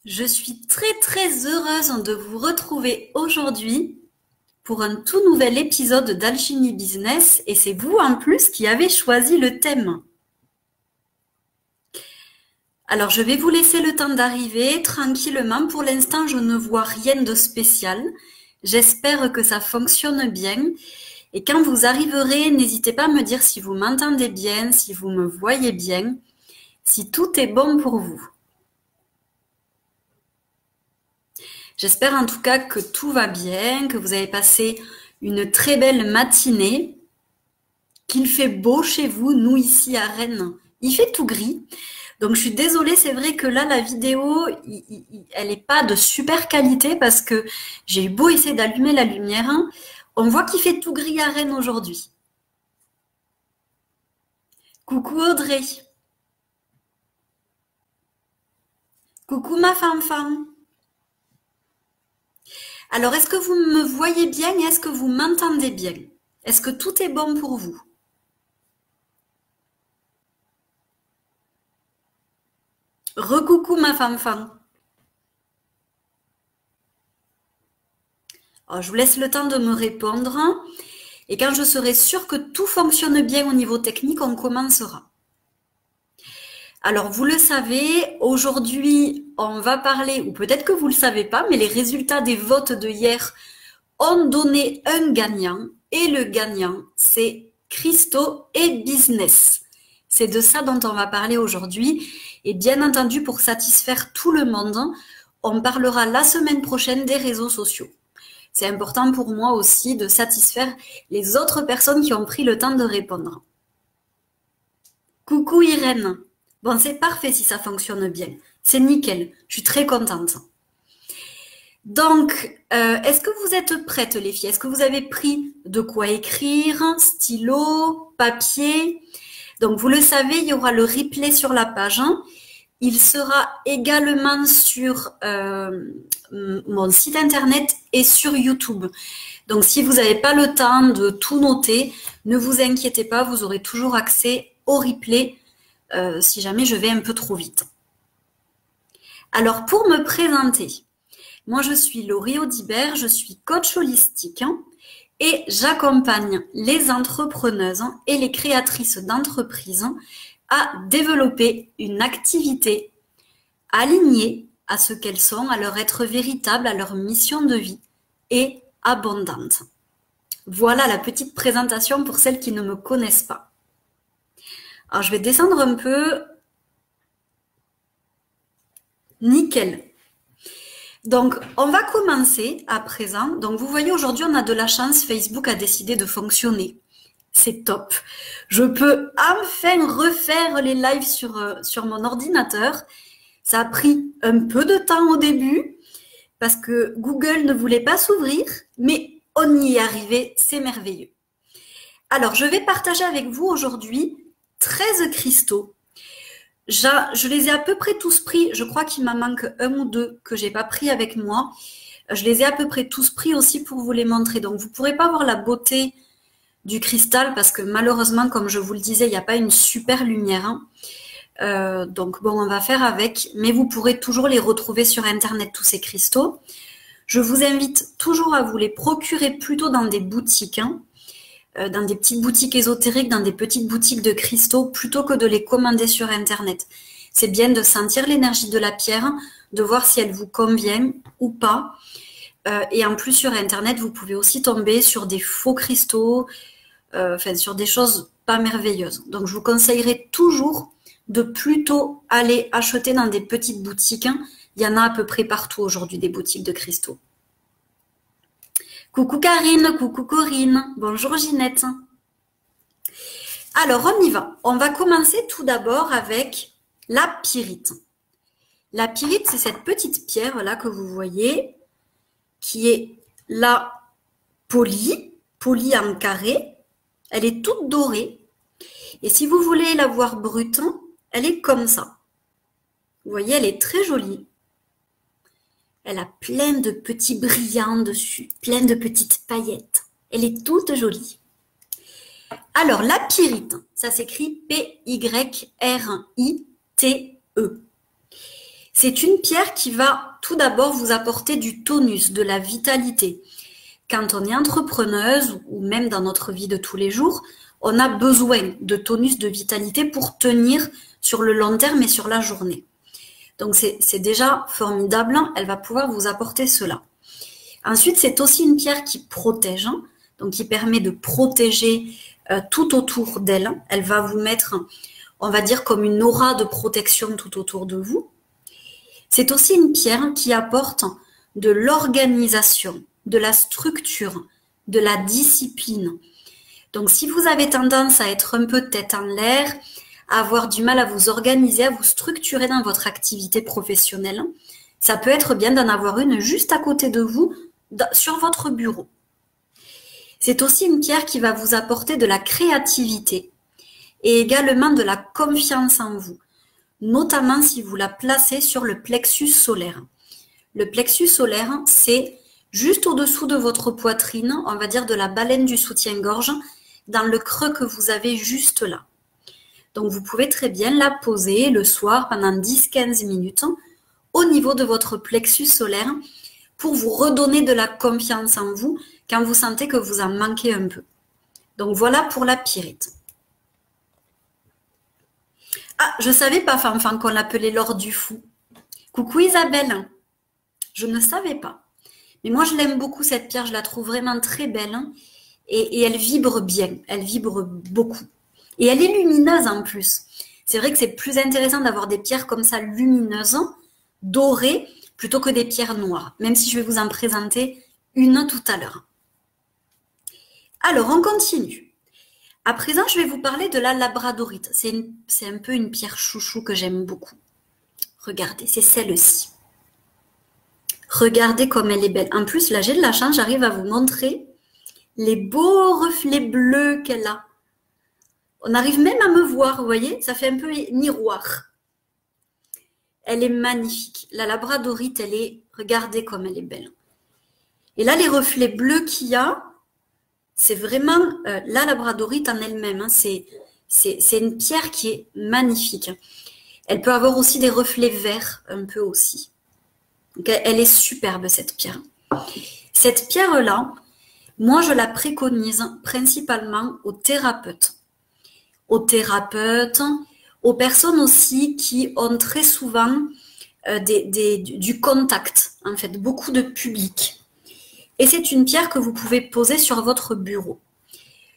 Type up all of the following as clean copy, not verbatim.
Je suis très heureuse de vous retrouver aujourd'hui pour un tout nouvel épisode d'Alchimie Business et c'est vous en plus qui avez choisi le thème. Alors je vais vous laisser le temps d'arriver tranquillement. Pour l'instant, je ne vois rien de spécial. J'espère que ça fonctionne bien. Et quand vous arriverez, n'hésitez pas à me dire si vous m'entendez bien, si vous me voyez bien, si tout est bon pour vous. J'espère en tout cas que tout va bien, que vous avez passé une très belle matinée, qu'il fait beau chez vous. Nous ici à Rennes, il fait tout gris. Donc je suis désolée, c'est vrai que là la vidéo, elle n'est pas de super qualité parce que j'ai eu beau essayer d'allumer la lumière. On voit qu'il fait tout gris à Rennes aujourd'hui. Coucou Audrey. Coucou ma femme. Alors, est-ce que vous me voyez bien et est-ce que vous m'entendez bien? Est-ce que tout est bon pour vous? Recoucou ma femme. Alors, je vous laisse le temps de me répondre. Et quand je serai sûre que tout fonctionne bien au niveau technique, on commencera. Alors, vous le savez, aujourd'hui, on va parler, ou peut-être que vous ne le savez pas, mais les résultats des votes de hier ont donné un gagnant. Et le gagnant, c'est Christo et Business. C'est de ça dont on va parler aujourd'hui. Et bien entendu, pour satisfaire tout le monde, on parlera la semaine prochaine des réseaux sociaux. C'est important pour moi aussi de satisfaire les autres personnes qui ont pris le temps de répondre. Coucou Irène. Bon, c'est parfait si ça fonctionne bien. C'est nickel. Je suis très contente. Donc, est-ce que vous êtes prêtes les filles? Est-ce que vous avez pris de quoi écrire, stylo, papier? Donc, vous le savez, il y aura le replay sur la page. Il sera également sur mon site internet et sur YouTube. Donc, si vous n'avez pas le temps de tout noter, ne vous inquiétez pas, vous aurez toujours accès au replay si jamais je vais un peu trop vite. Alors, pour me présenter, moi je suis Laurie Audibert, je suis coach holistique et j'accompagne les entrepreneuses et les créatrices d'entreprises à développer une activité alignée à ce qu'elles sont, à leur être véritable, à leur mission de vie et abondante. Voilà la petite présentation pour celles qui ne me connaissent pas. Alors, je vais descendre un peu. Nickel. Donc, on va commencer à présent. Donc, vous voyez, aujourd'hui, on a de la chance. Facebook a décidé de fonctionner. C'est top. Je peux enfin refaire les lives sur mon ordinateur. Ça a pris un peu de temps au début parce que Google ne voulait pas s'ouvrir, mais on y est arrivé. C'est merveilleux. Alors, je vais partager avec vous aujourd'hui 13 cristaux. Je les ai à peu près tous pris. Je crois qu'il m'en manque un ou deux que j'ai pas pris avec moi. Je les ai à peu près tous pris aussi pour vous les montrer. Donc, vous pourrez pas voir la beauté du cristal parce que malheureusement, comme je vous le disais, il n'y a pas une super lumière. Donc, bon, on va faire avec. Mais vous pourrez toujours les retrouver sur Internet, tous ces cristaux. Je vous invite toujours à vous les procurer plutôt dans des boutiques. Dans des petites boutiques ésotériques, dans des petites boutiques de cristaux, plutôt que de les commander sur Internet. C'est bien de sentir l'énergie de la pierre, de voir si elle vous convient ou pas. Et en plus, sur Internet, vous pouvez aussi tomber sur des faux cristaux, sur des choses pas merveilleuses. Donc, je vous conseillerais toujours de plutôt aller acheter dans des petites boutiques. Il y en a à peu près partout aujourd'hui, des boutiques de cristaux. Coucou Karine, coucou Corinne, bonjour Ginette. Alors, on y va. On va commencer tout d'abord avec la pyrite. La pyrite, c'est cette petite pierre là que vous voyez, qui est là polie en carré. Elle est toute dorée. Et si vous voulez la voir brute, elle est comme ça. Vous voyez, elle est très jolie. Elle a plein de petits brillants dessus, plein de petites paillettes. Elle est toute jolie. Alors, la pyrite, ça s'écrit Pyrite. C'est une pierre qui va tout d'abord vous apporter du tonus, de la vitalité. Quand on est entrepreneuse ou même dans notre vie de tous les jours, on a besoin de tonus, de vitalité pour tenir sur le long terme et sur la journée. Donc c'est déjà formidable, elle va pouvoir vous apporter cela. Ensuite, c'est aussi une pierre qui protège, donc qui permet de protéger tout autour d'elle. Elle va vous mettre, on va dire, comme une aura de protection tout autour de vous. C'est aussi une pierre qui apporte de l'organisation, de la structure, de la discipline. Donc, si vous avez tendance à être un peu tête en l'air, à avoir du mal à vous organiser, à vous structurer dans votre activité professionnelle, ça peut être bien d'en avoir une juste à côté de vous, sur votre bureau. C'est aussi une pierre qui va vous apporter de la créativité et également de la confiance en vous, notamment si vous la placez sur le plexus solaire. Le plexus solaire, c'est juste au-dessous de votre poitrine, on va dire de la baleine du soutien-gorge, dans le creux que vous avez juste là. Donc, vous pouvez très bien la poser le soir pendant 10-15 minutes au niveau de votre plexus solaire pour vous redonner de la confiance en vous quand vous sentez que vous en manquez un peu. Donc, voilà pour la pyrite. Ah, je ne savais pas, Fanfan, qu'on l'appelait l'or du fou. Coucou Isabelle. Je ne savais pas. Mais moi, je l'aime beaucoup, cette pierre. Je la trouve vraiment très belle. Et elle vibre bien. Elle vibre beaucoup. Et elle est lumineuse en plus. C'est vrai que c'est plus intéressant d'avoir des pierres comme ça lumineuses, dorées, plutôt que des pierres noires. Même si je vais vous en présenter une tout à l'heure. Alors, on continue. À présent, je vais vous parler de la labradorite. C'est un peu une pierre chouchou que j'aime beaucoup. Regardez, c'est celle-ci. Regardez comme elle est belle. En plus, là, j'ai de la chance, j'arrive à vous montrer les beaux reflets bleus qu'elle a. On arrive même à me voir, vous voyez, ça fait un peu miroir. Elle est magnifique. La labradorite, regardez comme elle est belle. Et là, les reflets bleus qu'il y a, c'est vraiment la labradorite en elle-même. C'est une pierre qui est magnifique. Elle peut avoir aussi des reflets verts, un peu aussi. Donc, elle est superbe, cette pierre. Cette pierre-là, moi, je la préconise principalement aux thérapeutes. Aux thérapeutes, aux personnes aussi qui ont très souvent du contact, en fait, beaucoup de public. Et c'est une pierre que vous pouvez poser sur votre bureau.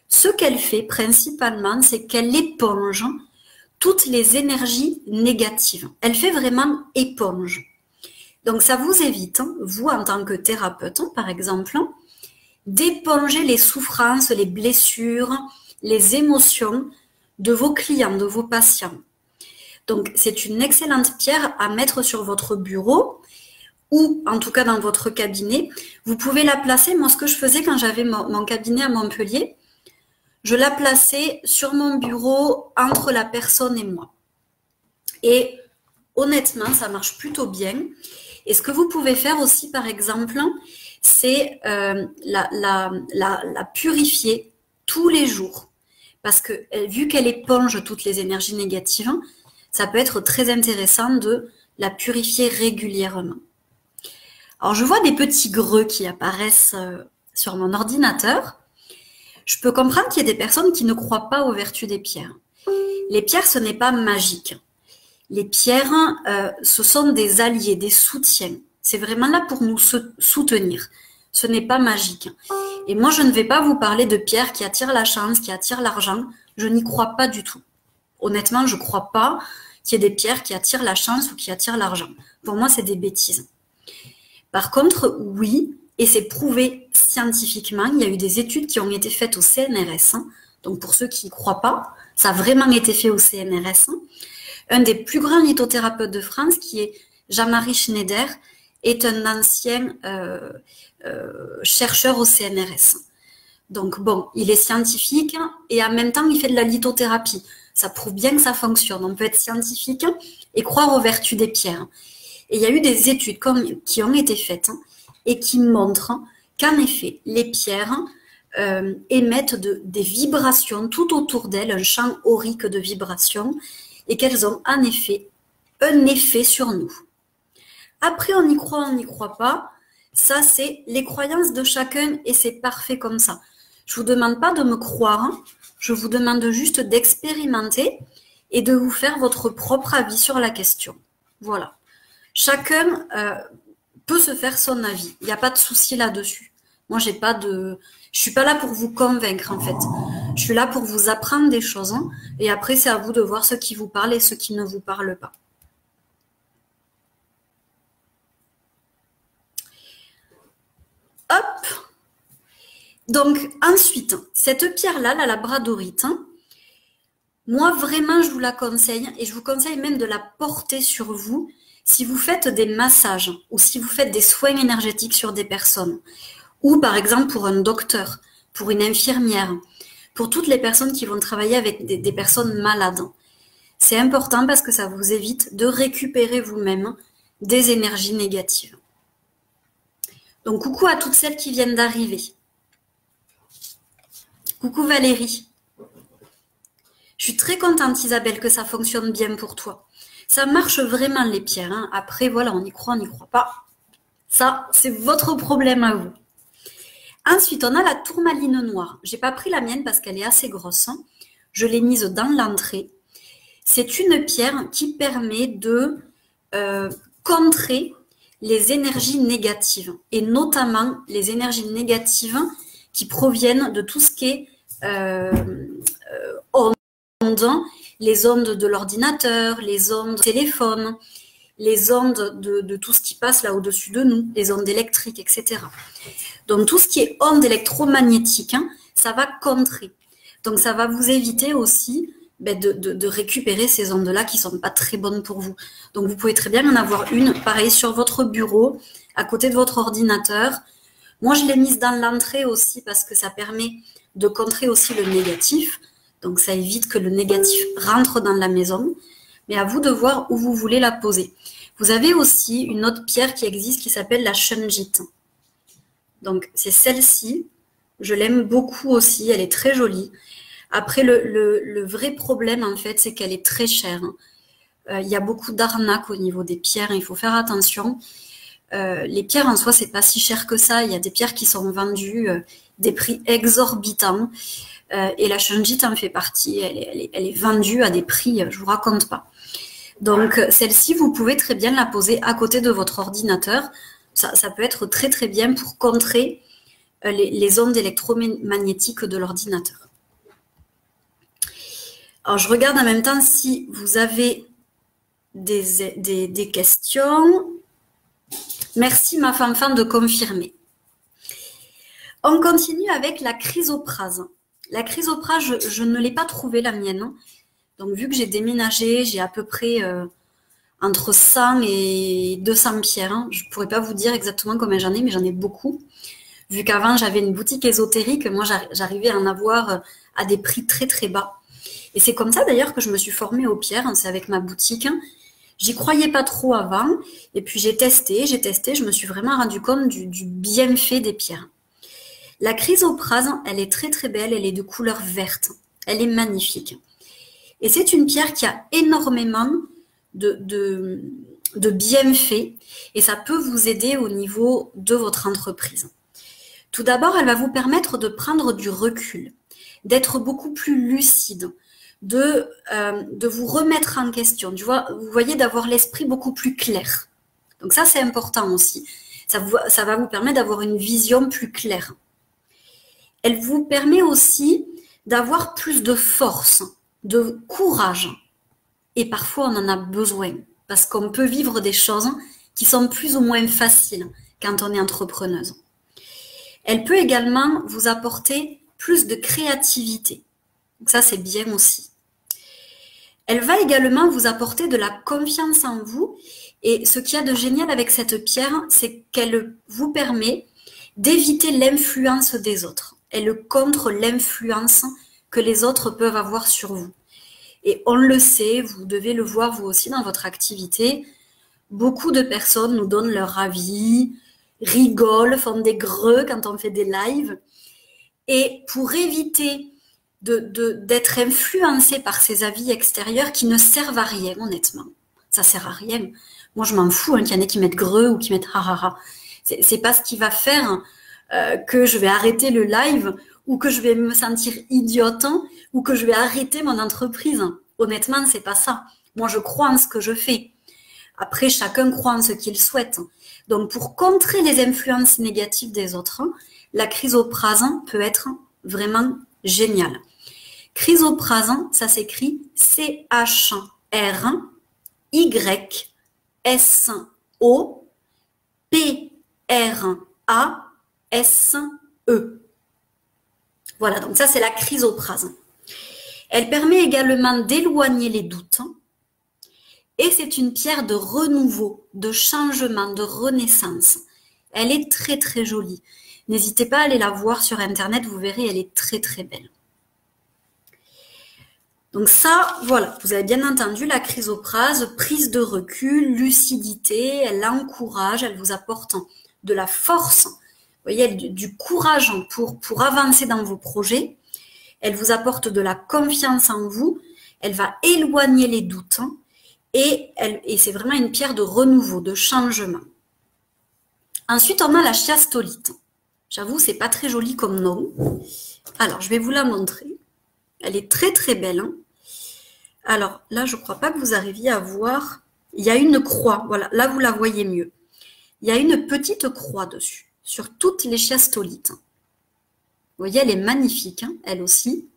Ce qu'elle fait principalement, c'est qu'elle éponge toutes les énergies négatives. Elle fait vraiment éponge. Donc ça vous évite, vous en tant que thérapeute, par exemple, d'éponger les souffrances, les blessures, les émotions de vos clients, de vos patients. Donc, c'est une excellente pierre à mettre sur votre bureau ou en tout cas dans votre cabinet. Vous pouvez la placer, moi ce que je faisais quand j'avais mon cabinet à Montpellier, je la plaçais sur mon bureau entre la personne et moi. Et honnêtement, ça marche plutôt bien. Et ce que vous pouvez faire aussi, par exemple, c'est la purifier tous les jours. Parce que vu qu'elle éponge toutes les énergies négatives, ça peut être très intéressant de la purifier régulièrement. Alors, je vois des petits greux qui apparaissent sur mon ordinateur. Je peux comprendre qu'il y a des personnes qui ne croient pas aux vertus des pierres. Les pierres, ce n'est pas magique. Les pierres, ce sont des alliés, des soutiens. C'est vraiment là pour nous soutenir. Ce n'est pas magique. Et moi, je ne vais pas vous parler de pierres qui attirent la chance, qui attirent l'argent. Je n'y crois pas du tout. Honnêtement, je ne crois pas qu'il y ait des pierres qui attirent la chance ou qui attirent l'argent. Pour moi, c'est des bêtises. Par contre, oui, et c'est prouvé scientifiquement, il y a eu des études qui ont été faites au CNRS. Donc, pour ceux qui n'y croient pas, ça a vraiment été fait au CNRS. Un des plus grands lithothérapeutes de France, qui est Jean-Marie Schneider, est un ancien chercheur au CNRS. Donc bon, il est scientifique et en même temps, il fait de la lithothérapie. Ça prouve bien que ça fonctionne. On peut être scientifique et croire aux vertus des pierres. Et il y a eu des études qui ont été faites et qui montrent qu'en effet, les pierres émettent des vibrations tout autour d'elles, un champ aurique de vibrations, et qu'elles ont en effet un effet sur nous. Après, on n'y croit pas. Ça, c'est les croyances de chacun et c'est parfait comme ça. Je vous demande pas de me croire, hein. Je vous demande juste d'expérimenter et de vous faire votre propre avis sur la question. Voilà. Chacun peut se faire son avis. Il n'y a pas de souci là-dessus. Moi, je suis pas là pour vous convaincre, en fait. Je suis là pour vous apprendre des choses, hein, et après, c'est à vous de voir ce qui vous parle et ce qui ne vous parle pas. Hop! Donc, ensuite, cette pierre-là, la labradorite, hein, moi, vraiment, je vous la conseille, et je vous conseille même de la porter sur vous si vous faites des massages ou si vous faites des soins énergétiques sur des personnes. Ou par exemple pour un docteur, pour une infirmière, pour toutes les personnes qui vont travailler avec des personnes malades. C'est important parce que ça vous évite de récupérer vous-même des énergies négatives. Donc coucou à toutes celles qui viennent d'arriver. Coucou Valérie. Je suis très contente Isabelle que ça fonctionne bien pour toi. Ça marche vraiment les pierres, hein. Après voilà, on y croit pas. Ça, c'est votre problème à vous. Ensuite, on a la tourmaline noire. J'ai pas pris la mienne parce qu'elle est assez grosse, hein. Je l'ai mise dans l'entrée. C'est une pierre qui permet de contrer les énergies négatives et notamment les énergies négatives qui proviennent de tout ce qui est ondes, les ondes de l'ordinateur, les ondes du téléphone, les ondes de tout ce qui passe là au-dessus de nous, les ondes électriques, etc. Donc tout ce qui est ondes électromagnétiques, hein, ça va contrer. Donc ça va vous éviter aussi de récupérer ces ondes-là qui sont pas très bonnes pour vous. Donc vous pouvez très bien en avoir une, pareil, sur votre bureau, à côté de votre ordinateur. Moi, je l'ai mise dans l'entrée aussi parce que ça permet de contrer aussi le négatif. Donc ça évite que le négatif rentre dans la maison. Mais à vous de voir où vous voulez la poser. Vous avez aussi une autre pierre qui existe qui s'appelle la shungite. Donc c'est celle-ci. Je l'aime beaucoup aussi, elle est très jolie. Après, le vrai problème, en fait, c'est qu'elle est très chère. Il y a beaucoup d'arnaques au niveau des pierres, il faut faire attention. Les pierres en soi, c'est pas si cher que ça. Il y a des pierres qui sont vendues des prix exorbitants. Et la shungite en fait partie. Elle est vendue à des prix, je vous raconte pas. Donc, celle-ci, vous pouvez très bien la poser à côté de votre ordinateur. Ça peut être très, très bien pour contrer les ondes électromagnétiques de l'ordinateur. Alors, je regarde en même temps si vous avez des questions. Merci, ma femme de confirmer. On continue avec la chrysoprase. La chrysoprase, je ne l'ai pas trouvée, la mienne. Donc, vu que j'ai déménagé, j'ai à peu près entre 100 et 200 pierres. Hein. Je ne pourrais pas vous dire exactement combien j'en ai, mais j'en ai beaucoup. Vu qu'avant, j'avais une boutique ésotérique, moi, j'arrivais à en avoir à des prix très, très bas. Et c'est comme ça, d'ailleurs, que je me suis formée aux pierres. Hein. C'est avec ma boutique. J'y croyais pas trop avant. Et puis, j'ai testé. Je me suis vraiment rendu compte du bienfait des pierres. La chrysoprase, elle est très, très belle. Elle est de couleur verte. Elle est magnifique. Et c'est une pierre qui a énormément de bienfaits et ça peut vous aider au niveau de votre entreprise. Tout d'abord, elle va vous permettre de prendre du recul, d'être beaucoup plus lucide, de vous remettre en question. Vous voyez, d'avoir l'esprit beaucoup plus clair. Donc ça, c'est important aussi. Ça va vous permettre d'avoir une vision plus claire. Elle vous permet aussi d'avoir plus de force, de courage. Et parfois, on en a besoin parce qu'on peut vivre des choses qui sont plus ou moins faciles quand on est entrepreneuse. Elle peut également vous apporter plus de créativité. Donc ça, c'est bien aussi. Elle va également vous apporter de la confiance en vous. Et ce qu'il y a de génial avec cette pierre, c'est qu'elle vous permet d'éviter l'influence des autres. Elle contre l'influence que les autres peuvent avoir sur vous. Et on le sait, vous devez le voir vous aussi dans votre activité. Beaucoup de personnes nous donnent leur avis, rigolent, font des greux quand on fait des lives. Et pour éviter d'être influencé par ces avis extérieurs qui ne servent à rien, honnêtement. Ça sert à rien. Moi, je m'en fous qu'il y en ait qui mettent greu ou qui mettent ha. C'est pas ce qui va faire que je vais arrêter le live ou que je vais me sentir idiote ou que je vais arrêter mon entreprise. Honnêtement, c'est pas ça. Moi, je crois en ce que je fais. Après, chacun croit en ce qu'il souhaite. Donc, pour contrer les influences négatives des autres, la chrysoprase peut être vraiment géniale. Chrysoprase, ça s'écrit CHRYSOPRASE. Voilà, donc ça c'est la chrysoprase. Elle permet également d'éloigner les doutes et c'est une pierre de renouveau, de changement, de renaissance. Elle est très très jolie. N'hésitez pas à aller la voir sur internet, vous verrez, elle est très très belle. Donc ça, voilà, vous avez bien entendu la chrysoprase, prise de recul, lucidité, elle encourage, elle vous apporte de la force, vous voyez, du courage pour avancer dans vos projets. Elle vous apporte de la confiance en vous, elle va éloigner les doutes et c'est vraiment une pierre de renouveau, de changement. Ensuite, on a la chiastolite. J'avoue, c'est pas très joli comme nom. Alors, je vais vous la montrer. Elle est très très belle. Alors là, je ne crois pas que vous arriviez à voir. Il y a une croix. Voilà, là, vous la voyez mieux. Il y a une petite croix dessus, sur toutes les chiastolites. Vous voyez, elle est magnifique, elle aussi.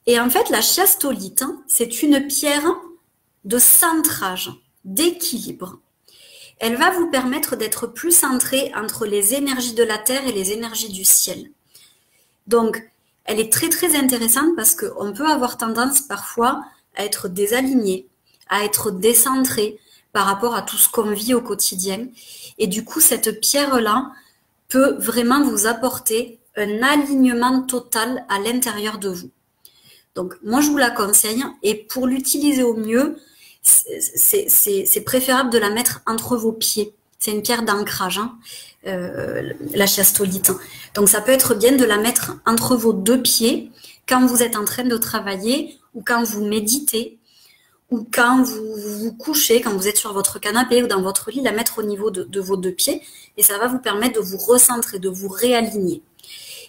Et en fait, la chiastolite, c'est une pierre de centrage, d'équilibre. Elle va vous permettre d'être plus centré entre les énergies de la Terre et les énergies du ciel. Donc, elle est très très intéressante parce qu'on peut avoir tendance parfois à être désaligné, à être décentré par rapport à tout ce qu'on vit au quotidien. Et du coup, cette pierre-là peut vraiment vous apporter un alignement total à l'intérieur de vous. Donc, moi, je vous la conseille et pour l'utiliser au mieux, c'est préférable de la mettre entre vos pieds. C'est une pierre d'ancrage, la chiastolite. Donc, ça peut être bien de la mettre entre vos deux pieds quand vous êtes en train de travailler ou quand vous méditez ou quand vous vous couchez, quand vous êtes sur votre canapé ou dans votre lit, la mettre au niveau de vos deux pieds et ça va vous permettre de vous recentrer, de vous réaligner.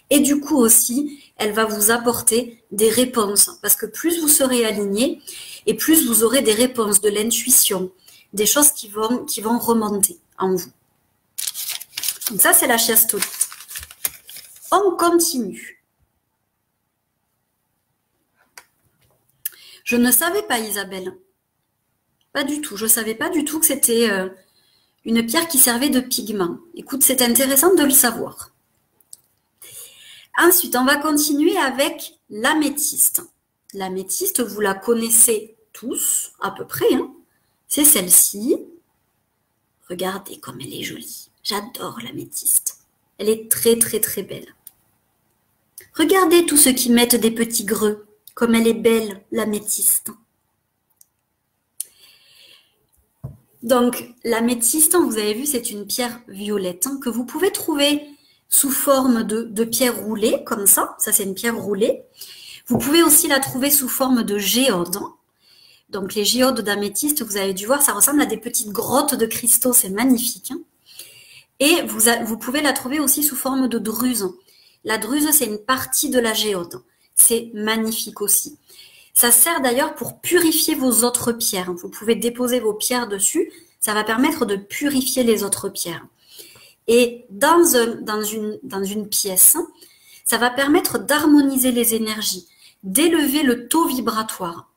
Et du coup aussi, elle va vous apporter des réponses parce que plus vous serez aligné et plus vous aurez des réponses, de l'intuition, des choses qui vont remonter en vous. Donc ça, c'est la chiastolite. On continue. Je ne savais pas, Isabelle. Pas du tout. Je ne savais pas du tout que c'était une pierre qui servait de pigment. Écoute, c'est intéressant de le savoir. Ensuite, on va continuer avec l'améthyste. L'améthyste, vous la connaissez tous, à peu près. C'est celle-ci. Regardez comme elle est jolie. J'adore l'améthyste. Elle est très très très belle. Regardez tous ceux qui mettent des petits greux. Comme elle est belle, l'améthyste. Donc, l'améthyste, vous avez vu, c'est une pierre violette que vous pouvez trouver sous forme de pierre roulée, comme ça. Ça, c'est une pierre roulée. Vous pouvez aussi la trouver sous forme de géode. Donc, les géodes d'améthyste, vous avez dû voir, ça ressemble à des petites grottes de cristaux. C'est magnifique. Et vous pouvez la trouver aussi sous forme de druse. La druse, c'est une partie de la géode. C'est magnifique aussi. Ça sert d'ailleurs pour purifier vos autres pierres. Vous pouvez déposer vos pierres dessus. Ça va permettre de purifier les autres pierres. Et dans une pièce, ça va permettre d'harmoniser les énergies, d'élever le taux vibratoire.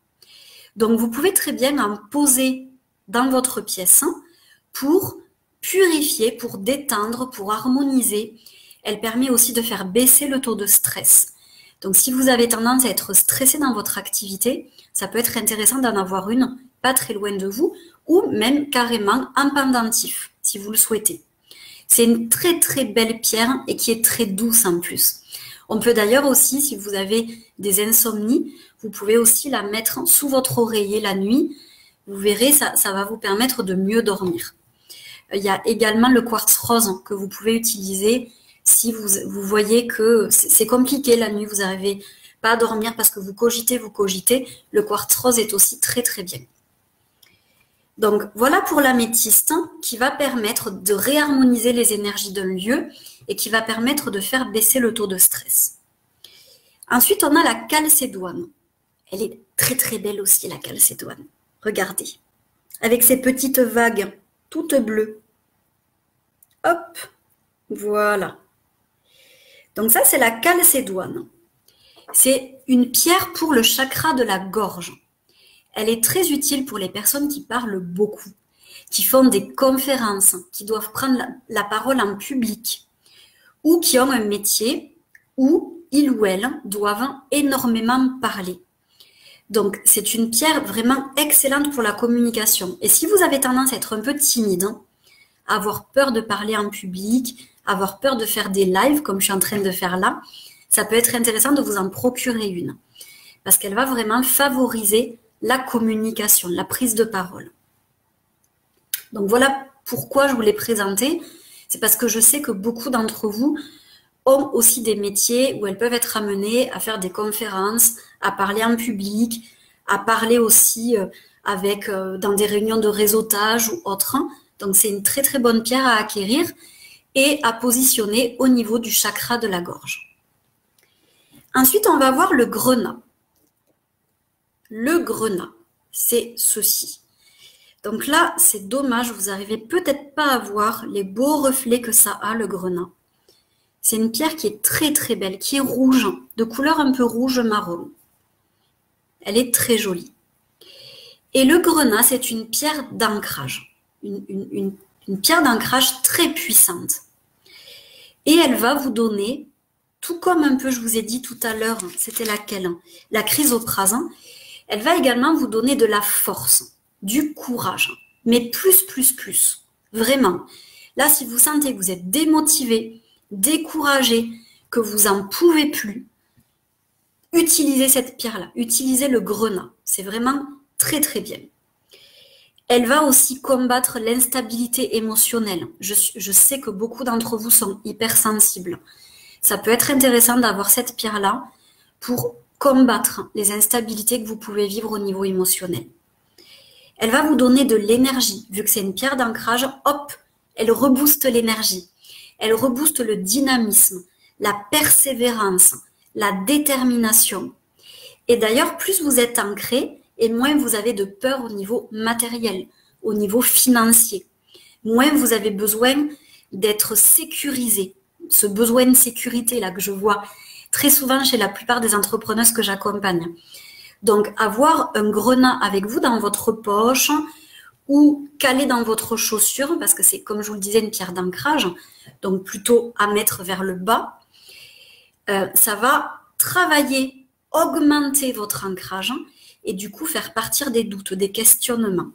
Donc, vous pouvez très bien en poser dans votre pièce pour purifier, pour détendre, pour harmoniser. Elle permet aussi de faire baisser le taux de stress. Donc, si vous avez tendance à être stressé dans votre activité, ça peut être intéressant d'en avoir une pas très loin de vous ou même carrément en pendentif, si vous le souhaitez. C'est une très très belle pierre et qui est très douce en plus. On peut d'ailleurs aussi, si vous avez des insomnies, vous pouvez aussi la mettre sous votre oreiller la nuit. Vous verrez, ça va vous permettre de mieux dormir. Il y a également le quartz rose que vous pouvez utiliser si vous voyez que c'est compliqué la nuit, vous n'arrivez pas à dormir parce que vous cogitez. Le quartz rose est aussi très très bien. Donc, voilà pour l'améthyste qui va permettre de réharmoniser les énergies d'un lieu et qui va permettre de faire baisser le taux de stress. Ensuite, on a la calcédoine. Elle est très très belle aussi, la calcédoine. Regardez, avec ses petites vagues toutes bleues. Hop, voilà. Donc ça, c'est la calcédoine. C'est une pierre pour le chakra de la gorge. Elle est très utile pour les personnes qui parlent beaucoup, qui font des conférences, qui doivent prendre la parole en public, ou qui ont un métier où ils ou elles doivent énormément parler. Donc, c'est une pierre vraiment excellente pour la communication. Et si vous avez tendance à être un peu timide, à avoir peur de parler en public, avoir peur de faire des lives comme je suis en train de faire là, ça peut être intéressant de vous en procurer une. Parce qu'elle va vraiment favoriser la communication, la prise de parole. Donc voilà pourquoi je vous l'ai présenté. C'est parce que je sais que beaucoup d'entre vous ont aussi des métiers où elles peuvent être amenées à faire des conférences, à parler en public, à parler aussi dans des réunions de réseautage ou autres. Donc c'est une très très bonne pierre à acquérir et à positionner au niveau du chakra de la gorge. Ensuite, on va voir le grenat. Le grenat, c'est ceci. Donc là, c'est dommage, vous n'arrivez peut-être pas à voir les beaux reflets que ça a, le grenat. C'est une pierre qui est très très belle, qui est rouge, de couleur un peu rouge-marron. Elle est très jolie. Et le grenat, c'est une pierre d'ancrage, une pierre d'ancrage très puissante. Et elle va vous donner, tout comme un peu je vous ai dit tout à l'heure, c'était laquelle? La chrysoprase. Elle va également vous donner de la force, du courage, mais plus. Vraiment. Là, si vous sentez que vous êtes démotivé, découragé, que vous n'en pouvez plus, utilisez cette pierre-là, utilisez le grenat. C'est vraiment très très bien. Elle va aussi combattre l'instabilité émotionnelle. Je sais que beaucoup d'entre vous sont hypersensibles. Ça peut être intéressant d'avoir cette pierre-là pour combattre les instabilités que vous pouvez vivre au niveau émotionnel. Elle va vous donner de l'énergie. Vu que c'est une pierre d'ancrage, hop, elle rebooste l'énergie. Elle rebooste le dynamisme, la persévérance, la détermination. Et d'ailleurs, plus vous êtes ancré, et moins vous avez de peur au niveau matériel, au niveau financier. Moins vous avez besoin d'être sécurisé. Ce besoin de sécurité là que je vois très souvent chez la plupart des entrepreneuses que j'accompagne. Donc, avoir un grenat avec vous dans votre poche ou calé dans votre chaussure, parce que c'est, comme je vous le disais, une pierre d'ancrage, donc plutôt à mettre vers le bas, ça va travailler, augmenter votre ancrage et du coup faire partir des doutes, des questionnements.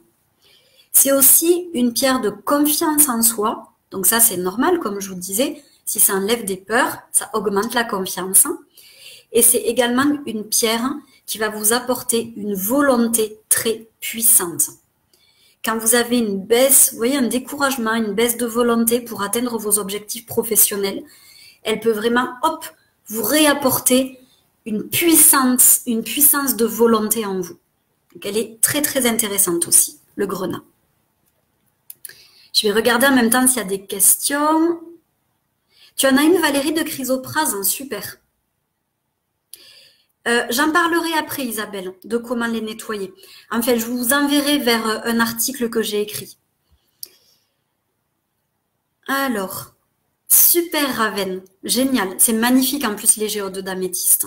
C'est aussi une pierre de confiance en soi, donc ça c'est normal, comme je vous disais, si ça enlève des peurs, ça augmente la confiance. Et c'est également une pierre qui va vous apporter une volonté très puissante. Quand vous avez une baisse, vous voyez, un découragement, une baisse de volonté pour atteindre vos objectifs professionnels, elle peut vraiment, hop, vous réapporter une puissance de volonté en vous. Donc elle est très très intéressante aussi, le grenat. Je vais regarder en même temps s'il y a des questions. Tu en as une, Valérie, de chrysoprase, hein, super. J'en parlerai après, Isabelle, de comment les nettoyer. En fait, je vous enverrai vers un article que j'ai écrit. Alors, super Ravenne, génial. C'est magnifique en plus les géodes d'améthyste.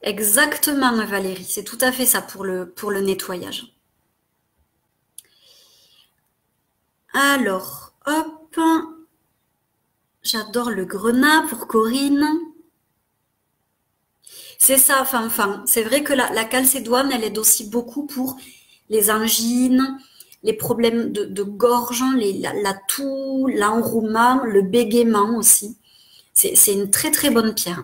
Exactement, Valérie, c'est tout à fait ça pour le nettoyage. Alors, hop, j'adore le grenat pour Corinne. C'est ça, Fanfan. C'est vrai que la calcédoine, elle aide aussi beaucoup pour les angines, les problèmes de gorge, la toux, l'enrouement, le bégaiement aussi. C'est une très très bonne pierre.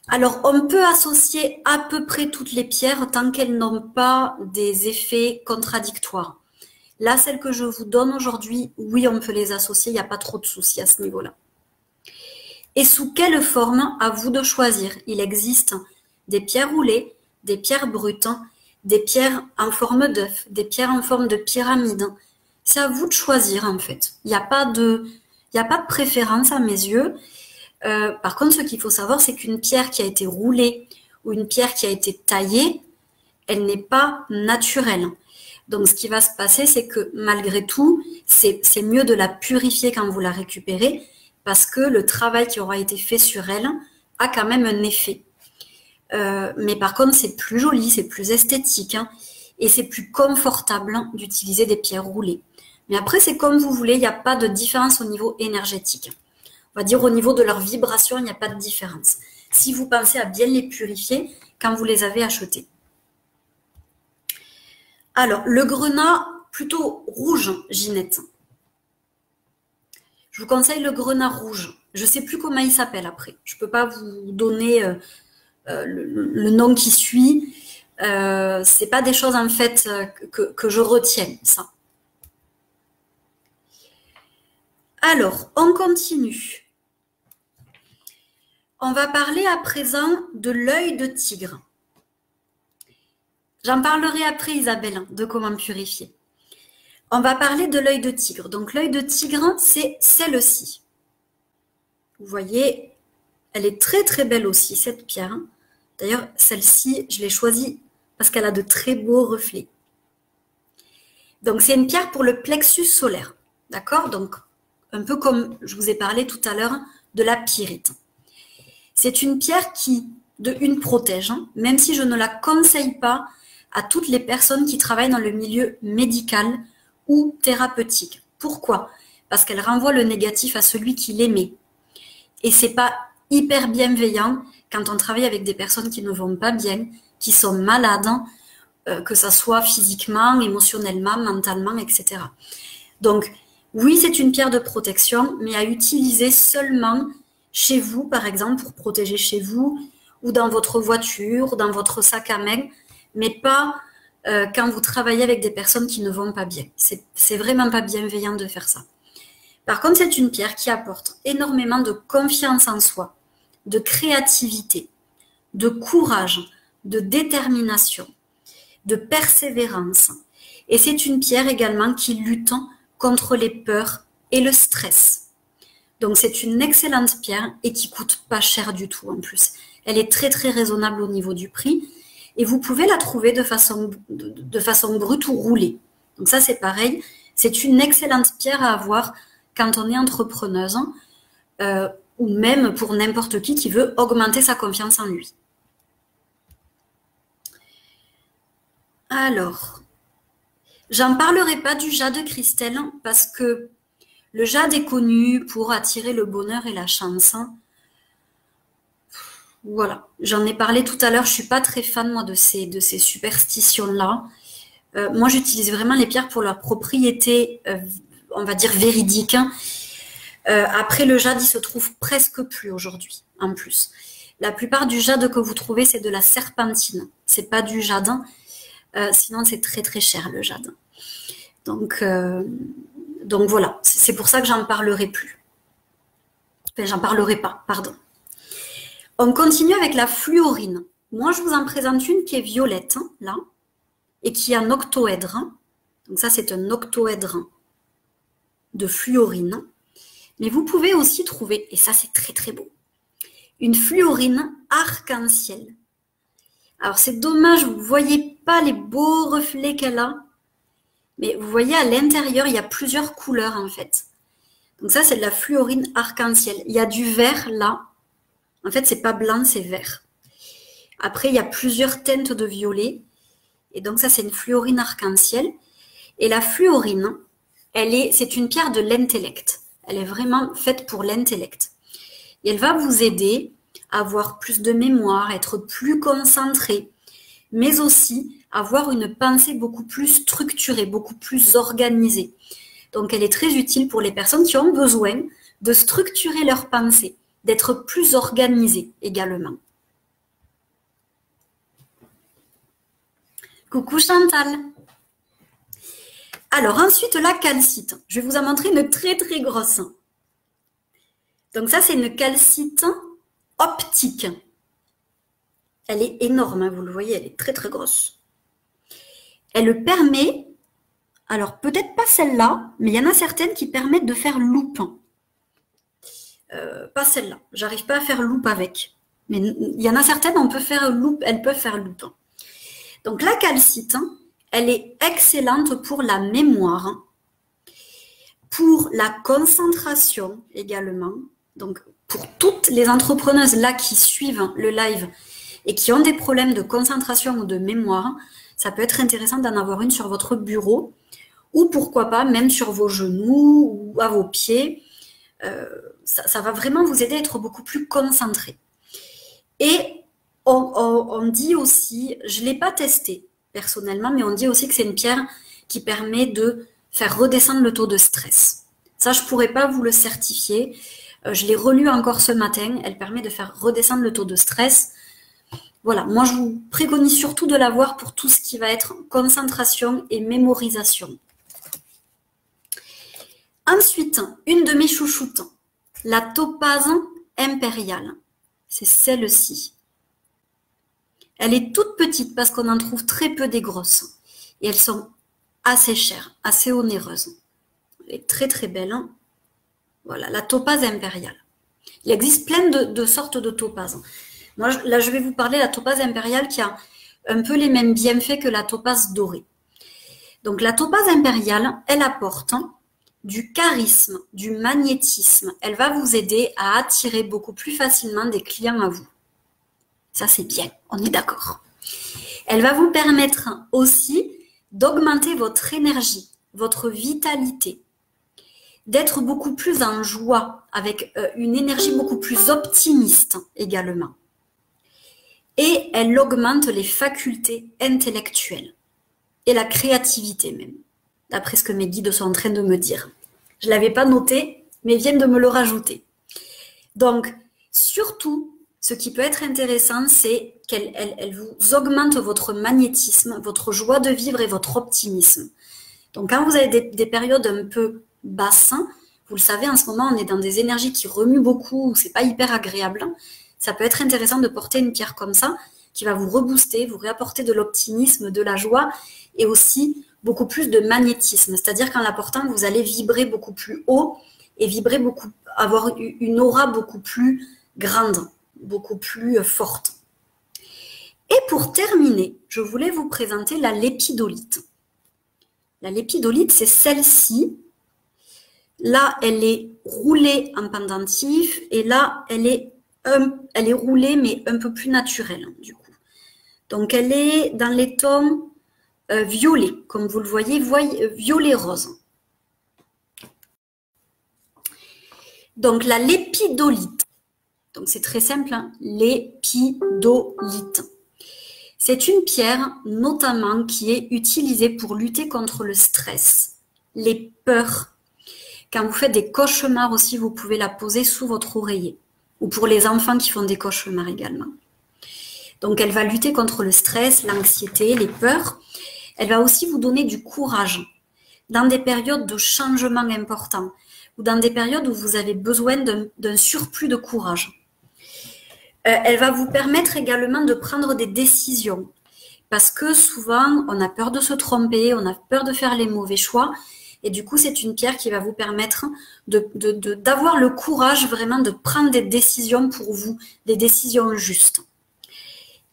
Alors, on peut associer à peu près toutes les pierres tant qu'elles n'ont pas des effets contradictoires. Là, celles que je vous donne aujourd'hui, oui, on peut les associer, il n'y a pas trop de soucis à ce niveau-là. Et sous quelle forme, à vous de choisir. Il existe des pierres roulées, des pierres brutes, des pierres en forme d'œuf, des pierres en forme de pyramide. C'est à vous de choisir en fait. Il n'y a pas de préférence à mes yeux. Par contre, ce qu'il faut savoir, c'est qu'une pierre qui a été roulée ou une pierre qui a été taillée, elle n'est pas naturelle. Donc, ce qui va se passer, c'est que malgré tout, c'est mieux de la purifier quand vous la récupérez parce que le travail qui aura été fait sur elle a quand même un effet. Mais par contre, c'est plus joli, c'est plus esthétique et c'est plus confortable d'utiliser des pierres roulées. Mais après, c'est comme vous voulez, il n'y a pas de différence au niveau énergétique. On va dire au niveau de leur vibration, il n'y a pas de différence. Si vous pensez à bien les purifier quand vous les avez achetés. Alors, le grenat, plutôt rouge, Ginette. Je vous conseille le grenat rouge. Je ne sais plus comment il s'appelle après. Je ne peux pas vous donner le nom qui suit. C'est pas des choses en fait que je retienne, ça. Alors, on continue. On va parler à présent de l'œil de tigre. J'en parlerai après, Isabelle, de comment purifier. On va parler de l'œil de tigre. Donc, l'œil de tigre, c'est celle-ci. Vous voyez, elle est très très belle aussi, cette pierre. D'ailleurs, celle-ci, je l'ai choisie parce qu'elle a de très beaux reflets. Donc, c'est une pierre pour le plexus solaire. D'accord? Donc, un peu comme je vous ai parlé tout à l'heure de la pyrite. C'est une pierre qui, de une, protège, même si je ne la conseille pas à toutes les personnes qui travaillent dans le milieu médical ou thérapeutique. Pourquoi? Parce qu'elle renvoie le négatif à celui qui l'émet. Et c'est pas hyper bienveillant quand on travaille avec des personnes qui ne vont pas bien, qui sont malades, que ça soit physiquement, émotionnellement, mentalement, etc. Donc, oui, c'est une pierre de protection, mais à utiliser seulement chez vous, par exemple, pour protéger chez vous, ou dans votre voiture, dans votre sac à main, mais pas quand vous travaillez avec des personnes qui ne vont pas bien. C'est vraiment pas bienveillant de faire ça. Par contre, c'est une pierre qui apporte énormément de confiance en soi, de créativité, de courage, de détermination, de persévérance. Et c'est une pierre également qui lutte contre les peurs et le stress. Donc c'est une excellente pierre et qui coûte pas cher du tout en plus. Elle est très très raisonnable au niveau du prix et vous pouvez la trouver de façon brute ou roulée. Donc ça c'est pareil, c'est une excellente pierre à avoir quand on est entrepreneuse ou même pour n'importe qui veut augmenter sa confiance en lui. Alors, j'en parlerai pas du jade Christelle parce que le jade est connu pour attirer le bonheur et la chance. Voilà, j'en ai parlé tout à l'heure, je suis pas très fan moi de ces superstitions-là. Moi j'utilise vraiment les pierres pour leur propriété, on va dire véridique. Après le jade, il se trouve presque plus aujourd'hui, en plus. La plupart du jade que vous trouvez, c'est de la serpentine. C'est pas du jade. Sinon, c'est très très cher le jade. Donc voilà, c'est pour ça que j'en parlerai plus. Enfin, j'en parlerai pas, pardon. On continue avec la fluorine. Moi, je vous en présente une qui est violette, là, et qui est un octoèdre. Donc ça, c'est un octoèdre de fluorine. Mais vous pouvez aussi trouver, et ça, c'est très très beau, une fluorine arc-en-ciel. Alors, c'est dommage, vous ne voyez pas les beaux reflets qu'elle a. Mais vous voyez, à l'intérieur, il y a plusieurs couleurs, en fait. Donc ça, c'est de la fluorine arc-en-ciel. Il y a du vert, là. En fait, c'est pas blanc, c'est vert. Après, il y a plusieurs teintes de violet. Et donc ça, c'est une fluorine arc-en-ciel. Et la fluorine, c'est une pierre de l'intellect. Elle est vraiment faite pour l'intellect. Et elle va vous aider à avoir plus de mémoire, être plus concentré, mais aussi avoir une pensée beaucoup plus structurée, beaucoup plus organisée. Donc, elle est très utile pour les personnes qui ont besoin de structurer leur pensée, d'être plus organisées également. Coucou Chantal. Alors, ensuite, la calcite. Je vais vous en montrer une très très grosse. Donc ça, c'est une calcite optique. Elle est énorme, hein, vous le voyez, elle est très très grosse. Elle permet, alors peut-être pas celle-là, mais il y en a certaines qui permettent de faire loupe. Pas celle-là, j'arrive pas à faire loupe avec. Mais il y en a certaines, on peut faire loupe, elles peuvent faire loupe. Donc la calcite, elle est excellente pour la mémoire, pour la concentration également. Donc pour toutes les entrepreneuses là qui suivent le live et qui ont des problèmes de concentration ou de mémoire, ça peut être intéressant d'en avoir une sur votre bureau ou pourquoi pas même sur vos genoux ou à vos pieds. Ça va vraiment vous aider à être beaucoup plus concentré. Et on dit aussi, je ne l'ai pas testé personnellement, mais on dit aussi que c'est une pierre qui permet de faire redescendre le taux de stress. Ça, je ne pourrais pas vous le certifier. Je l'ai relu encore ce matin. Elle permet de faire redescendre le taux de stress. Voilà, moi je vous préconise surtout de l'avoir pour tout ce qui va être concentration et mémorisation. Ensuite, une de mes chouchoutes, la topaze impériale. C'est celle-ci. Elle est toute petite parce qu'on en trouve très peu des grosses. Et elles sont assez chères, assez onéreuses. Elle est très très belle. Hein. Voilà, la topaze impériale. Il existe plein de sortes de topazes. Moi, là, je vais vous parler de la topaze impériale qui a un peu les mêmes bienfaits que la topaze dorée. Donc, la topaze impériale, elle apporte du charisme, du magnétisme. Elle va vous aider à attirer beaucoup plus facilement des clients à vous. Ça, c'est bien, on est d'accord. Elle va vous permettre aussi d'augmenter votre énergie, votre vitalité, d'être beaucoup plus en joie, avec une énergie beaucoup plus optimiste également. Et elle augmente les facultés intellectuelles et la créativité même, d'après ce que mes guides sont en train de me dire. Je ne l'avais pas noté, mais ils viennent de me le rajouter. Donc, surtout, ce qui peut être intéressant, c'est qu'elle vous augmente votre magnétisme, votre joie de vivre et votre optimisme. Donc, quand vous avez des périodes un peu basses, vous le savez, en ce moment, on est dans des énergies qui remuent beaucoup, c'est pas hyper agréable. Ça peut être intéressant de porter une pierre comme ça, qui va vous rebooster, vous réapporter de l'optimisme, de la joie, et aussi beaucoup plus de magnétisme. C'est-à-dire qu'en la portant, vous allez vibrer beaucoup plus haut et vibrer beaucoup, avoir une aura beaucoup plus grande, beaucoup plus forte. Et pour terminer, je voulais vous présenter la lépidolite. La lépidolite, c'est celle-ci. Là, elle est roulée en pendentif et là, elle est roulée mais un peu plus naturelle du coup. Donc, elle est dans les tons violet, comme vous le voyez, violet-rose. Donc, la lépidolite. Donc, c'est très simple, hein, lépidolite. C'est une pierre, notamment, qui est utilisée pour lutter contre le stress, les peurs. Quand vous faites des cauchemars aussi, vous pouvez la poser sous votre oreiller. Ou pour les enfants qui font des cauchemars également. Donc, elle va lutter contre le stress, l'anxiété, les peurs. Elle va aussi vous donner du courage dans des périodes de changement importants ou dans des périodes où vous avez besoin d'un surplus de courage. Elle va vous permettre également de prendre des décisions parce que souvent, on a peur de se tromper, on a peur de faire les mauvais choix et du coup, c'est une pierre qui va vous permettre d'avoir le courage vraiment de prendre des décisions pour vous, des décisions justes.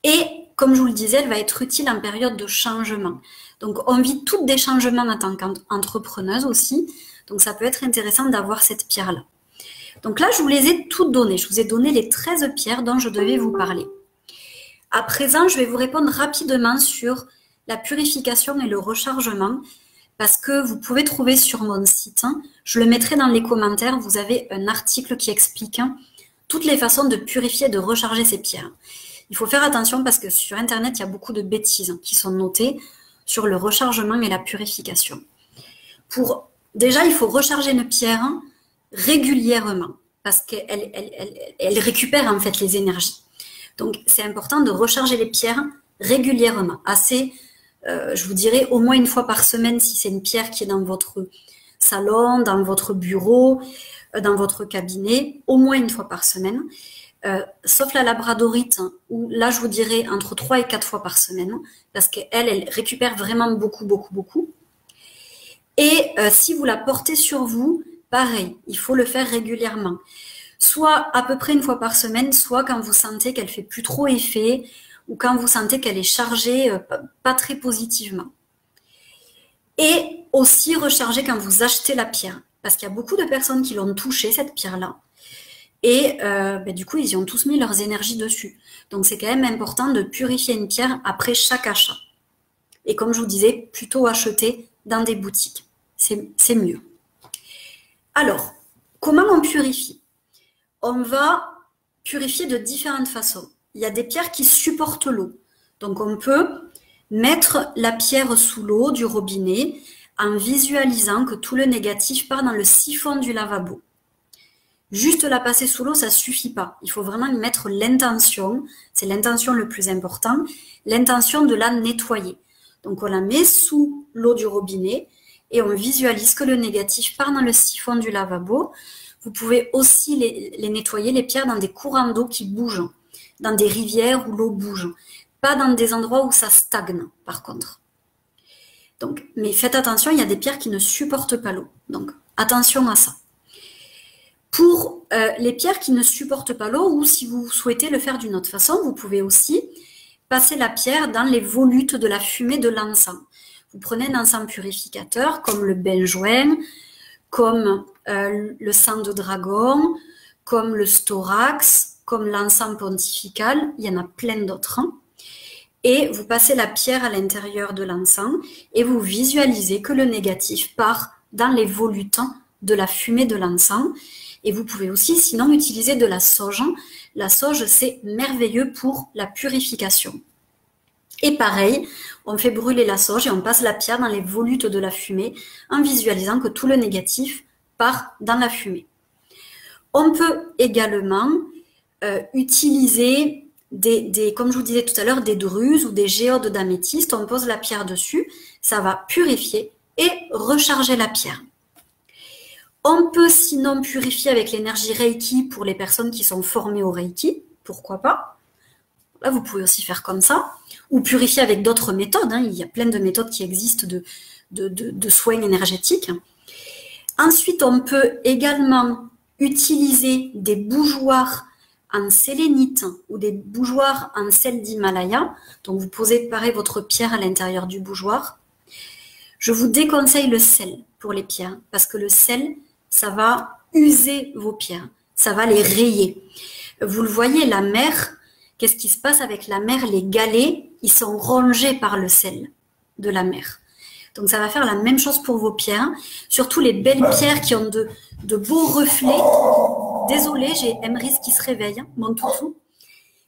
Et comme je vous le disais, elle va être utile en période de changement. Donc, on vit toutes des changements en tant qu'entrepreneuse aussi. Donc, ça peut être intéressant d'avoir cette pierre-là. Donc là, je vous les ai toutes données. Je vous ai donné les 13 pierres dont je devais vous parler. À présent, je vais vous répondre rapidement sur la purification et le rechargement parce que vous pouvez trouver sur mon site, je le mettrai dans les commentaires, vous avez un article qui explique toutes les façons de purifier et de recharger ces pierres. Il faut faire attention parce que sur Internet, il y a beaucoup de bêtises qui sont notées sur le rechargement et la purification. Déjà, il faut recharger une pierre régulièrement parce qu'elle récupère en fait les énergies. Donc, c'est important de recharger les pierres régulièrement. Je vous dirais au moins une fois par semaine si c'est une pierre qui est dans votre salon, dans votre bureau, dans votre cabinet, au moins une fois par semaine. sauf la labradorite, où là, je vous dirais entre 3 et 4 fois par semaine, parce qu'elle, elle récupère vraiment beaucoup, beaucoup, beaucoup. Et si vous la portez sur vous, pareil, il faut le faire régulièrement. Soit à peu près une fois par semaine, soit quand vous sentez qu'elle fait plus trop effet, ou quand vous sentez qu'elle est chargée pas très positivement. Et aussi recharger quand vous achetez la pierre, parce qu'il y a beaucoup de personnes qui l'ont touchée, cette pierre-là. Et du coup, ils y ont tous mis leurs énergies dessus. Donc, c'est quand même important de purifier une pierre après chaque achat. Et comme je vous disais, plutôt acheter dans des boutiques. C'est mieux. Alors, comment on purifie? On va purifier de différentes façons. Il y a des pierres qui supportent l'eau. Donc, on peut mettre la pierre sous l'eau du robinet en visualisant que tout le négatif part dans le siphon du lavabo. Juste la passer sous l'eau, ça suffit pas. Il faut vraiment y mettre l'intention, c'est l'intention le plus important, l'intention de la nettoyer. Donc on la met sous l'eau du robinet et on visualise que le négatif part dans le siphon du lavabo. Vous pouvez aussi les nettoyer, les pierres, dans des courants d'eau qui bougent, dans des rivières où l'eau bouge, pas dans des endroits où ça stagne par contre. Donc, mais faites attention, il y a des pierres qui ne supportent pas l'eau. Donc attention à ça. Pour les pierres qui ne supportent pas l'eau, ou si vous souhaitez le faire d'une autre façon, vous pouvez aussi passer la pierre dans les volutes de la fumée de l'encens. Vous prenez un encens purificateur comme le benjoin, comme le sang de dragon, comme le storax, comme l'encens pontifical, il y en a plein d'autres. Et vous passez la pierre à l'intérieur de l'encens et vous visualisez que le négatif part dans les volutes de la fumée de l'encens. Et vous pouvez aussi, sinon, utiliser de la sauge. La sauge, c'est merveilleux pour la purification. Et pareil, on fait brûler la sauge et on passe la pierre dans les volutes de la fumée en visualisant que tout le négatif part dans la fumée. On peut également utiliser comme je vous disais tout à l'heure, des druses ou des géodes d'améthyste. On pose la pierre dessus, ça va purifier et recharger la pierre. On peut sinon purifier avec l'énergie Reiki pour les personnes qui sont formées au Reiki, pourquoi pas. Là, vous pouvez aussi faire comme ça, ou purifier avec d'autres méthodes. Il y a plein de méthodes qui existent de soins énergétiques. Ensuite, on peut également utiliser des bougeoirs en sélénite ou des bougeoirs en sel d'Himalaya. Donc, vous posez pareil votre pierre à l'intérieur du bougeoir. Je vous déconseille le sel pour les pierres, parce que le sel, ça va user vos pierres, ça va les rayer. Vous le voyez, la mer, qu'est-ce qui se passe avec la mer? Les galets, ils sont rongés par le sel de la mer. Donc ça va faire la même chose pour vos pierres, surtout les belles pierres qui ont de beaux reflets. Désolée, j'ai Emrys qui se réveille, mon toutou.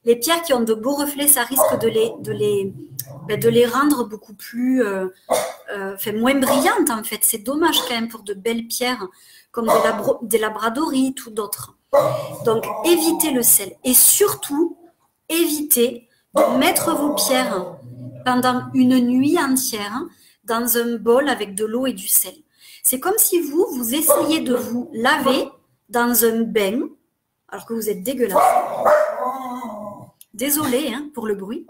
Les pierres qui ont de beaux reflets, ça risque de les rendre beaucoup plus, moins brillantes en fait. C'est dommage quand même pour de belles pierres comme des labradorites ou d'autres. Donc évitez le sel et surtout évitez de mettre vos pierres pendant une nuit entière dans un bol avec de l'eau et du sel. C'est comme si vous essayez de vous laver dans un bain alors que vous êtes dégueulasse. Désolée pour le bruit.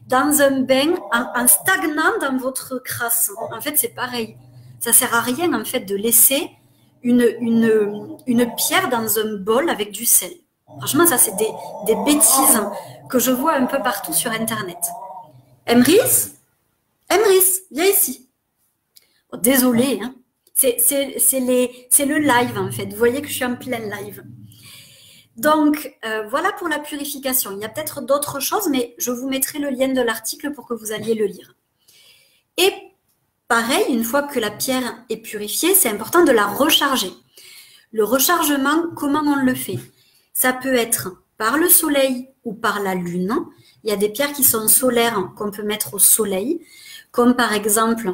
Dans un bain en stagnant dans votre crasse. En fait, c'est pareil. Ça sert à rien en fait de laisser une pierre dans un bol avec du sel. Franchement, ça c'est des bêtises que je vois un peu partout sur Internet. Emrys, viens ici. Oh, désolée, c'est le live en fait. Vous voyez que je suis en plein live. Donc, voilà pour la purification. Il y a peut-être d'autres choses, mais je vous mettrai le lien de l'article pour que vous alliez le lire. Et pareil, une fois que la pierre est purifiée, c'est important de la recharger. Le rechargement, comment on le fait? Ça peut être par le soleil ou par la lune. Il y a des pierres qui sont solaires qu'on peut mettre au soleil, comme par exemple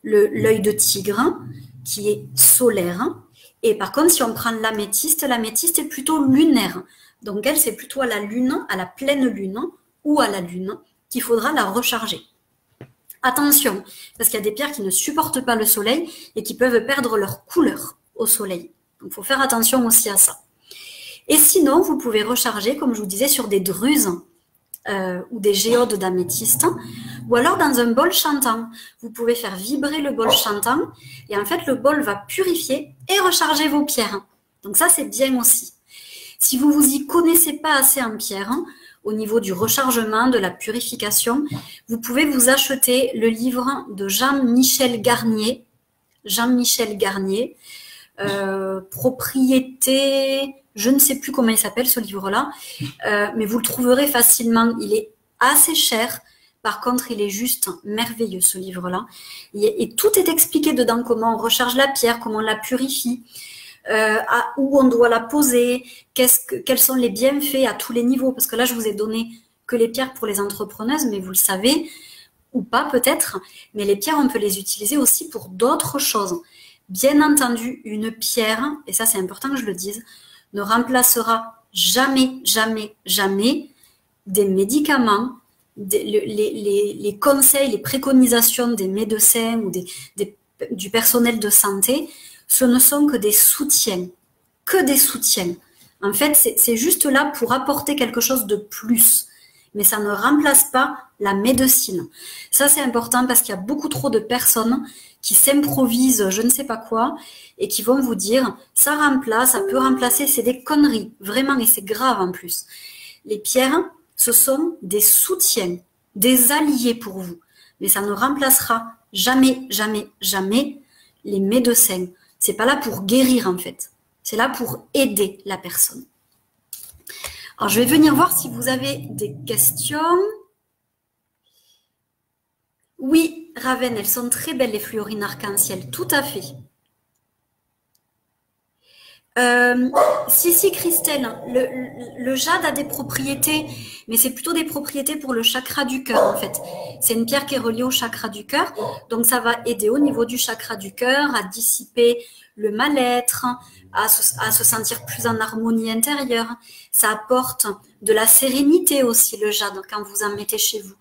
l'œil de tigre, qui est solaire. Et par contre, si on prend l'améthyste est plutôt lunaire. Donc elle, c'est plutôt à la lune, à la pleine lune ou à la lune qu'il faudra la recharger. Attention, parce qu'il y a des pierres qui ne supportent pas le soleil et qui peuvent perdre leur couleur au soleil. Donc il faut faire attention aussi à ça. Et sinon, vous pouvez recharger, comme je vous disais, sur des druses ou des géodes d'améthyste, ou alors dans un bol chantant. Vous pouvez faire vibrer le bol chantant, et en fait, le bol va purifier et recharger vos pierres. Donc ça, c'est bien aussi. Si vous vous y connaissez pas assez en pierre, au niveau du rechargement, de la purification, vous pouvez vous acheter le livre de Jean-Michel Garnier, Propriété, je ne sais plus comment il s'appelle ce livre-là, mais vous le trouverez facilement. Il est assez cher, par contre il est juste merveilleux ce livre-là. Et tout est expliqué dedans, comment on recharge la pierre, comment on la purifie, où on doit la poser, quels sont les bienfaits à tous les niveaux. Parce que là je vous ai donné que les pierres pour les entrepreneuses, mais vous le savez, ou pas peut-être, mais les pierres on peut les utiliser aussi pour d'autres choses. Bien entendu, une pierre, et ça c'est important que je le dise, ne remplacera jamais, jamais, jamais des médicaments, les conseils, les préconisations des médecins ou du personnel de santé. Ce ne sont que des soutiens, que des soutiens. En fait, c'est juste là pour apporter quelque chose de plus, mais ça ne remplace pas la médecine. Ça, c'est important parce qu'il y a beaucoup trop de personnes qui s'improvisent je ne sais pas quoi et qui vont vous dire ça remplace, ça peut remplacer, c'est des conneries, vraiment, et c'est grave en plus. Les pierres, ce sont des soutiens, des alliés pour vous, mais ça ne remplacera jamais, jamais, jamais les médecins. C'est pas là pour guérir en fait, c'est là pour aider la personne. Alors je vais venir voir si vous avez des questions. Oui, Raven, elles sont très belles les fluorines arc-en-ciel, tout à fait. Si, Christelle, le jade a des propriétés, mais c'est plutôt des propriétés pour le chakra du cœur en fait. C'est une pierre qui est reliée au chakra du cœur, donc ça va aider au niveau du chakra du cœur à dissiper le mal-être, à se sentir plus en harmonie intérieure. Ça apporte de la sérénité aussi, le jade, quand vous en mettez chez vous.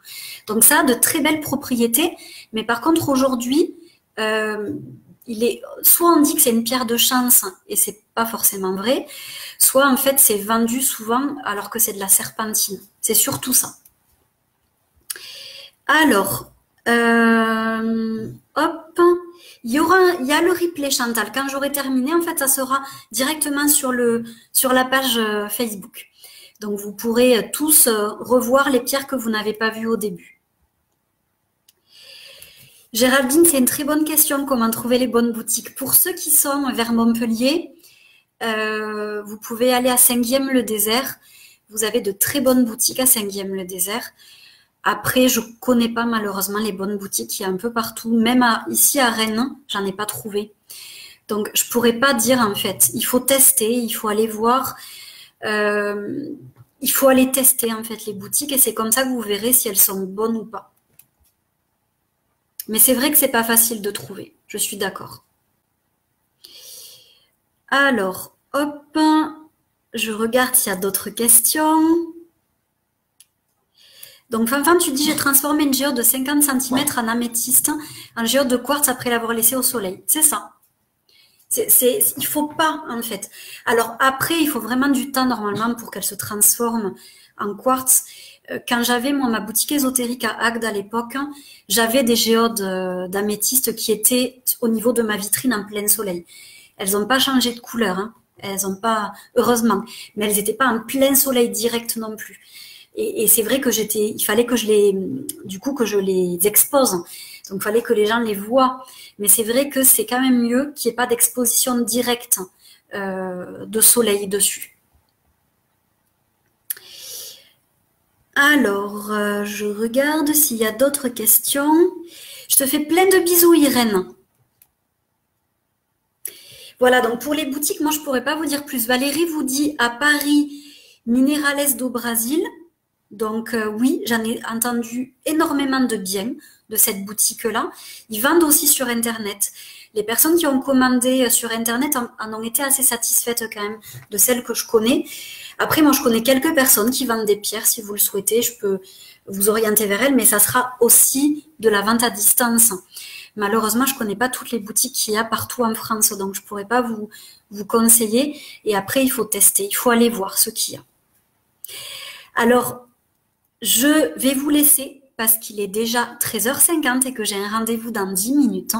Donc ça a de très belles propriétés, mais par contre aujourd'hui, soit on dit que c'est une pierre de chance et c'est pas forcément vrai, soit en fait c'est vendu souvent alors que c'est de la serpentine. C'est surtout ça. Alors, hop, il y a le replay, Chantal. Quand j'aurai terminé, en fait, ça sera directement sur la page Facebook. Donc vous pourrez tous revoir les pierres que vous n'avez pas vues au début. Géraldine, c'est une très bonne question, comment trouver les bonnes boutiques. Pour ceux qui sont vers Montpellier, vous pouvez aller à Saint-Guilhem-le-Désert. Vous avez de très bonnes boutiques à Saint-Guilhem-le-Désert. Après, je connais pas malheureusement les bonnes boutiques, il y a un peu partout. Même ici à Rennes, j'en ai pas trouvé. Donc, je pourrais pas dire en fait. Il faut tester, il faut aller voir. Il faut aller tester en fait les boutiques et c'est comme ça que vous verrez si elles sont bonnes ou pas. Mais c'est vrai que c'est pas facile de trouver, je suis d'accord. Alors, hop, je regarde s'il y a d'autres questions. Donc, Fanfan, tu dis, j'ai transformé une géode de 50 cm en améthyste en géode de quartz après l'avoir laissée au soleil. C'est ça. Il faut pas, en fait. Alors, après, il faut vraiment du temps, normalement, pour qu'elle se transforme en quartz. Quand j'avais, moi, ma boutique ésotérique à Agde à l'époque, j'avais des géodes d'améthyste qui étaient au niveau de ma vitrine en plein soleil. Elles n'ont pas changé de couleur, hein. Elles n'ont pas, heureusement, mais elles n'étaient pas en plein soleil direct non plus. Et c'est vrai que il fallait que je les expose. Donc, il fallait que les gens les voient. Mais c'est vrai que c'est quand même mieux qu'il n'y ait pas d'exposition directe de soleil dessus. Alors, je regarde s'il y a d'autres questions. Je te fais plein de bisous, Irène. Voilà, donc pour les boutiques, moi, je ne pourrais pas vous dire plus. Valérie vous dit à Paris, Minerales do Brasil. Donc, oui, j'en ai entendu énormément de bien de cette boutique-là. Ils vendent aussi sur Internet. Les personnes qui ont commandé sur Internet en ont été assez satisfaites quand même de celles que je connais. Après, moi, je connais quelques personnes qui vendent des pierres. Si vous le souhaitez, je peux vous orienter vers elles, mais ça sera aussi de la vente à distance. Malheureusement, je ne connais pas toutes les boutiques qu'il y a partout en France, donc je ne pourrais pas vous conseiller. Et après, il faut tester, il faut aller voir ce qu'il y a. Alors, je vais vous laisser parce qu'il est déjà 13h50 et que j'ai un rendez-vous dans 10 minutes.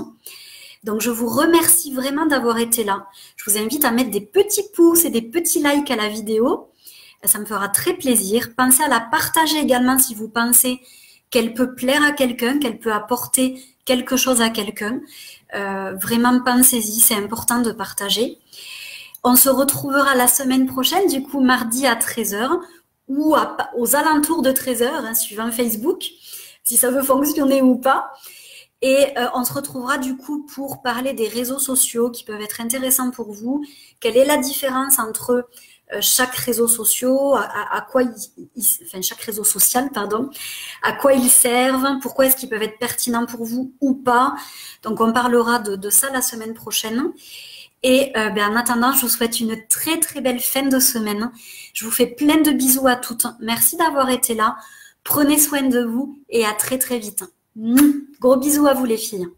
Donc, je vous remercie vraiment d'avoir été là. Je vous invite à mettre des petits pouces et des petits likes à la vidéo. Ça me fera très plaisir. Pensez à la partager également si vous pensez qu'elle peut plaire à quelqu'un, qu'elle peut apporter quelque chose à quelqu'un. Vraiment, pensez-y, c'est important de partager. On se retrouvera la semaine prochaine, du coup, mardi à 13h ou aux alentours de 13h, suivant Facebook, si ça veut fonctionner ou pas. Et on se retrouvera du coup pour parler des réseaux sociaux qui peuvent être intéressants pour vous. Quelle est la différence entre chaque réseau social, chaque réseau social, pardon, à quoi ils servent, pourquoi est-ce qu'ils peuvent être pertinents pour vous ou pas. Donc on parlera de ça la semaine prochaine. Et en attendant, je vous souhaite une très très belle fin de semaine. Je vous fais plein de bisous à toutes. Merci d'avoir été là. Prenez soin de vous et à très très vite. Gros bisous à vous les filles.